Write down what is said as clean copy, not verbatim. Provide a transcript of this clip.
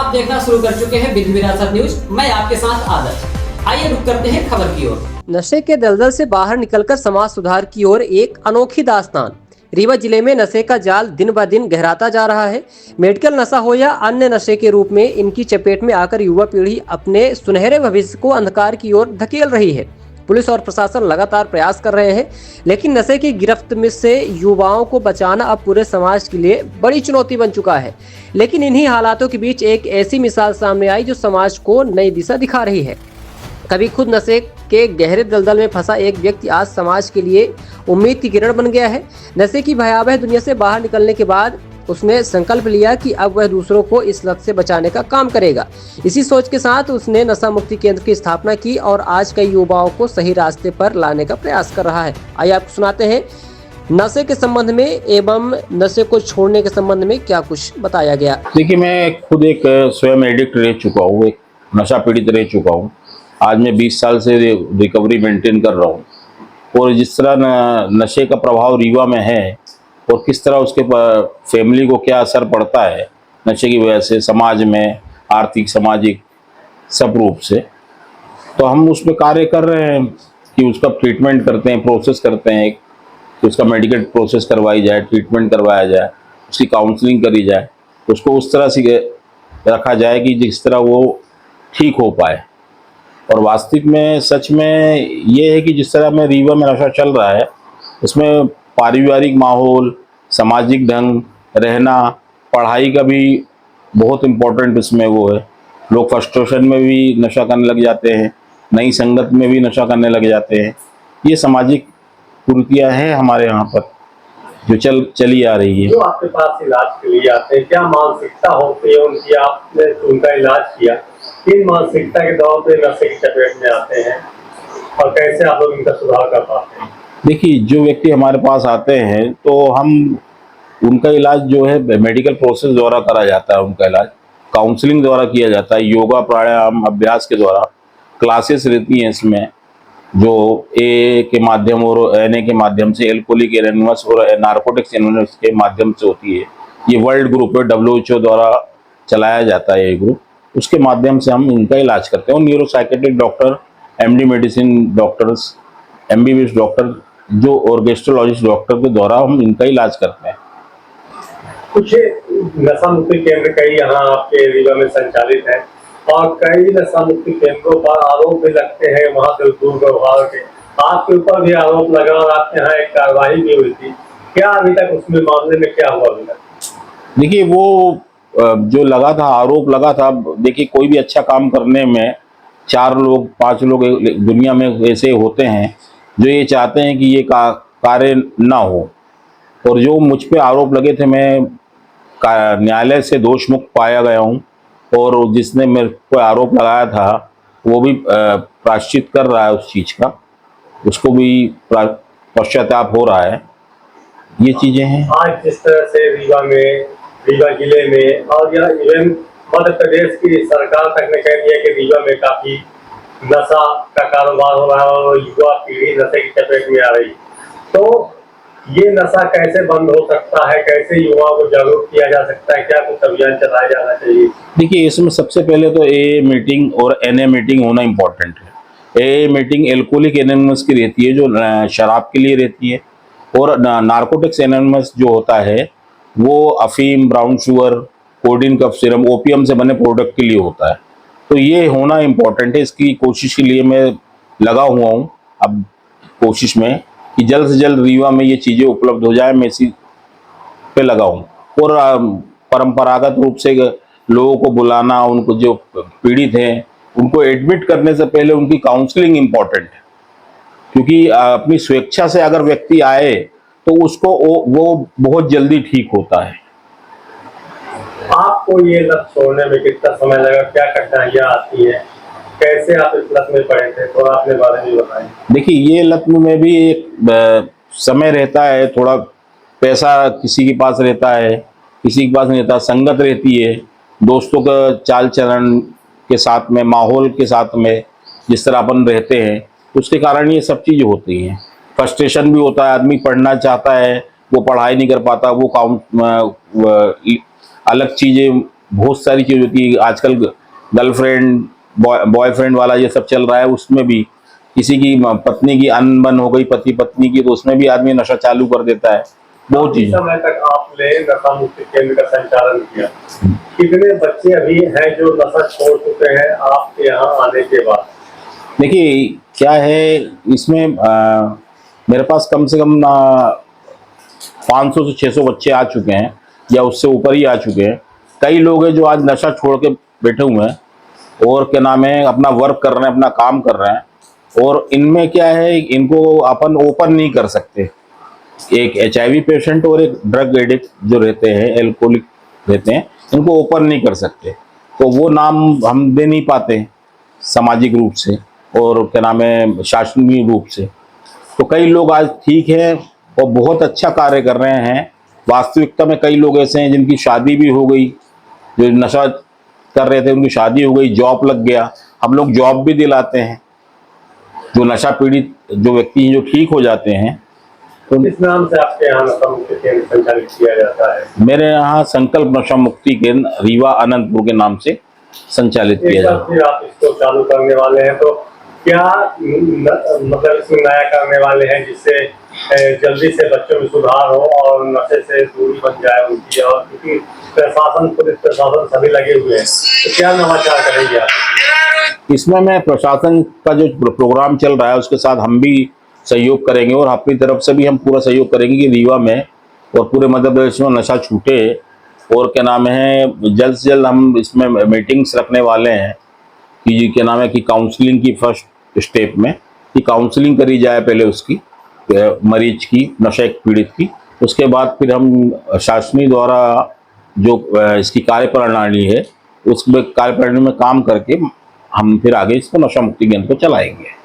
आप देखना शुरू कर चुके हैं विधि विरासत न्यूज। मैं आपके साथ आदर्श। आइए रुक करते हैं खबर की ओर। नशे के दलदल से बाहर निकलकर समाज सुधार की ओर एक अनोखी दास्तान। रीवा जिले में नशे का जाल दिन ब दिन गहराता जा रहा है। मेडिकल नशा हो या अन्य नशे के रूप में इनकी चपेट में आकर युवा पीढ़ी अपने सुनहरे भविष्य को अंधकार की ओर धकेल रही है। पुलिस और प्रशासन लगातार प्रयास कर रहे हैं, लेकिन नशे की गिरफ्त में से युवाओं को बचाना अब पूरे समाज के लिए बड़ी चुनौती बन चुका है। लेकिन इन्हीं हालातों के बीच एक ऐसी मिसाल सामने आई जो समाज को नई दिशा दिखा रही है। कभी खुद नशे के गहरे दलदल में फंसा एक व्यक्ति आज समाज के लिए उम्मीद की किरण बन गया है। नशे की भयावह दुनिया से बाहर निकलने के बाद उसने संकल्प लिया कि अब वह दूसरों को इस लत से बचाने का काम करेगा। इसी सोच के साथ उसने नशा मुक्ति केंद्र की स्थापना की और आज कई युवाओं को सही रास्ते पर लाने का प्रयास कर रहा है। आइए आपको सुनाते हैं नशे के संबंध में एवं नशे को छोड़ने के संबंध में क्या कुछ बताया गया। देखिए, मैं खुद एक स्वयं एडिक्ट रह चुका हूँ, एक नशा पीड़ित रह चुका हूँ। आज मैं 20 साल से रिकवरी मेंटेन कर रहा हूँ और जिस तरह नशे का प्रभाव रीवा में है और किस तरह उसके फैमिली को क्या असर पड़ता है नशे की वजह से, समाज में आर्थिक सामाजिक सब रूप से, तो हम उसमें कार्य कर रहे हैं कि उसका ट्रीटमेंट करते हैं, प्रोसेस करते हैं कि उसका मेडिकल प्रोसेस करवाई जाए, ट्रीटमेंट करवाया जाए, उसकी काउंसलिंग करी जाए, उसको उस तरह से रखा जाए कि जिस तरह वो ठीक हो पाए। और वास्तविक में सच में ये है कि जिस तरह में रीवा में नशा चल रहा है उसमें पारिवारिक माहौल, सामाजिक ढंग, रहना, पढ़ाई का भी बहुत इम्पोर्टेंट इसमें वो है। लोग फ्रस्ट्रेशन में भी नशा करने लग जाते हैं, नई संगत में भी नशा करने लग जाते हैं। ये सामाजिक कुरीतियाँ हैं हमारे यहाँ पर जो चली आ रही है। जो आपके पास इलाज के लिए आते हैं, क्या मानसिकता होती है उनकी? आपने उनका इलाज किया, किन मानसिकता के दौर पे नशे की चपेट में आते हैं और कैसे आप लोग इनका सुधार कर पाते हैं? देखिए, जो व्यक्ति हमारे पास आते हैं तो हम उनका इलाज जो है मेडिकल प्रोसेस द्वारा करा जाता है। उनका इलाज काउंसलिंग द्वारा किया जाता है, योगा प्राणायाम अभ्यास के द्वारा। क्लासेस रहती हैं इसमें जो ए के माध्यम और एन के माध्यम से, एल्कोहलिक एनोनिमस और नार्कोटिक्स एनोनिमस के माध्यम से होती है। ये वर्ल्ड ग्रुप है, WHO द्वारा चलाया जाता है ये ग्रुप। उसके माध्यम से हम इनका इलाज करते हैं और neuropsychiatric doctor, MD medicine doctors, MBBS doctor जो और गैस्ट्रोलॉजिस्ट डॉक्टर के द्वारा हम इनका इलाज करते हैं। कुछ नशा मुक्ति केंद्र कई यहाँ आपके रीवा में संचालित है और कई नशा मुक्ति केंद्रों पर आरोप भी लगते हैं वहाँ से दुर्व्यवहार के। आपके ऊपर भी आरोप लगा और आपके यहाँ एक कार्रवाई भी हुई थी, क्या अभी तक उसमें मामले में क्या हुआ अभी तक? देखिए, वो जो लगा था, आरोप लगा था, देखिए कोई भी अच्छा काम करने में 4 लोग 5 लोग दुनिया में ऐसे होते हैं जो ये चाहते हैं कि ये कार्य ना हो। और जो मुझ पे आरोप लगे थे, मैं न्यायालय से दोष मुक्त पाया गया हूँ और जिसने मेरे को आरोप लगाया था वो भी प्रायश्चित कर रहा है उस चीज़ का, उसको भी पश्चाताप हो रहा है। ये चीज़ें हैं। आज जिस तरह से रीवा जिले में और या इवन मध्य प्रदेश की सरकार तक ने कह दिया कि रीवा में काफी नशा का कारोबार हो रहा है और युवा पीढ़ी नशे की चपेट में आ रही, तो ये नशा कैसे बंद हो सकता है? कैसे युवाओं को जागरूक किया जा सकता है? क्या कुछ अभियान चलाया जाना चाहिए? देखिए, इसमें सबसे पहले तो AA मीटिंग और NA मीटिंग होना इम्पोर्टेंट है। AA मीटिंग एल्कोहलिक एनोनिमस की रहती है जो शराब के लिए रहती है, और नार्कोटिक्स एनोनिमस जो होता है वो अफीम, brown sugar, codeine cough syrup, opium से बने प्रोडक्ट के लिए होता है। तो ये होना इम्पोर्टेंट है। इसकी कोशिश के लिए मैं लगा हुआ हूँ अब कोशिश में कि जल्द से जल्द रीवा में ये चीज़ें उपलब्ध हो जाए, मैं इसी पे लगा हूँ। और परंपरागत रूप से लोगों को बुलाना, उनको जो पीड़ित हैं उनको एडमिट करने से पहले उनकी काउंसलिंग इम्पोर्टेंट है, क्योंकि अपनी स्वेच्छा से अगर व्यक्ति आए तो उसको वो बहुत जल्दी ठीक होता है। आपको ये लत छोड़ने में कितना समय लगा? क्या कठिनाइयाँ आती है? कैसे आप इस लत में पड़े थे? थोड़ा अपने बारे में बताएं। देखिए, ये लत में भी एक समय रहता है, थोड़ा पैसा किसी के पास रहता है, किसी के पास नहीं रहता, संगत रहती है, दोस्तों का चाल चलन के साथ में, माहौल के साथ में जिस तरह अपन रहते हैं उसके कारण ये सब चीज़ें होती हैं। फ्रस्ट्रेशन भी होता है, आदमी पढ़ना चाहता है, वो पढ़ाई नहीं कर पाता, वो अलग चीज़ें बहुत सारी चीज़ होती है। आजकल गर्लफ्रेंड बॉयफ्रेंड वाला ये सब चल रहा है, उसमें भी किसी की पत्नी की अनबन हो गई, पति पत्नी की, तो उसमें भी आदमी नशा चालू कर देता है। बहुत काफी चीज़ समय तक आपने नशा मुक्ति केंद्र का संचालन किया, कितने बच्चे अभी हैं जो नशा छोड़ चुके हैं आपके यहाँ आने के बाद? देखिए क्या है इसमें, मेरे पास कम से कम 500 से 600 बच्चे आ चुके हैं या उससे ऊपर ही आ चुके हैं। कई लोग हैं जो आज नशा छोड़ के बैठे हुए हैं और क्या नाम है अपना वर्क कर रहे हैं, अपना काम कर रहे हैं। और इनमें क्या है, इनको अपन ओपन नहीं कर सकते। एक HIV पेशेंट और एक ड्रग एडिक्ट जो रहते हैं, एल्कोहलिक रहते हैं, इनको ओपन नहीं कर सकते। तो वो नाम हम दे नहीं पाते सामाजिक रूप से और क्या नाम है शासनीय रूप से। तो कई लोग आज ठीक है और बहुत अच्छा कार्य कर रहे हैं। वास्तविकता में कई लोग ऐसे हैं जिनकी शादी भी हो गई, जो नशा कर रहे थे उनकी शादी हो गई, जॉब लग गया। हम लोग जॉब भी दिलाते हैं जो नशा पीड़ित जो व्यक्ति हैं, जो ठीक हो जाते हैं। तो किस नाम से आपके यहाँ नशा मुक्ति केंद्र संचालित किया जाता है? मेरे यहाँ संकल्प नशा मुक्ति केंद्र रीवा अनंतपुर के नाम से संचालित किया एक बार जाता है। फिर आप इसको चालू करने वाले हैं तो क्या मतलब इसमें नया करने वाले हैं जिससे जल्दी से बच्चों में सुधार हो और नशे से दूरी बन जाए उनकी? और क्योंकि प्रशासन, पुलिस प्रशासन सभी लगे हुए हैं, तो क्या नवाचार करेंगे आप? इसमें मैं प्रशासन का जो प्रोग्राम चल रहा है उसके साथ हम भी सहयोग करेंगे और अपनी तरफ से भी हम पूरा सहयोग करेंगे कि रीवा में और पूरे मध्य प्रदेश में नशा छूटे। और क्या नाम है जल्द से जल्द हम इसमें मीटिंग्स रखने वाले हैं कि क्या नाम है कि काउंसलिंग की फर्स्ट स्टेप में कि काउंसलिंग करी जाए पहले उसकी मरीज की, नशा पीड़ित की। उसके बाद फिर हम शासनीय द्वारा जो इसकी कार्यप्रणाली है उसमें कार्यप्रणाली में काम करके हम फिर आगे इसको नशा मुक्ति केंद्र को चलाएंगे।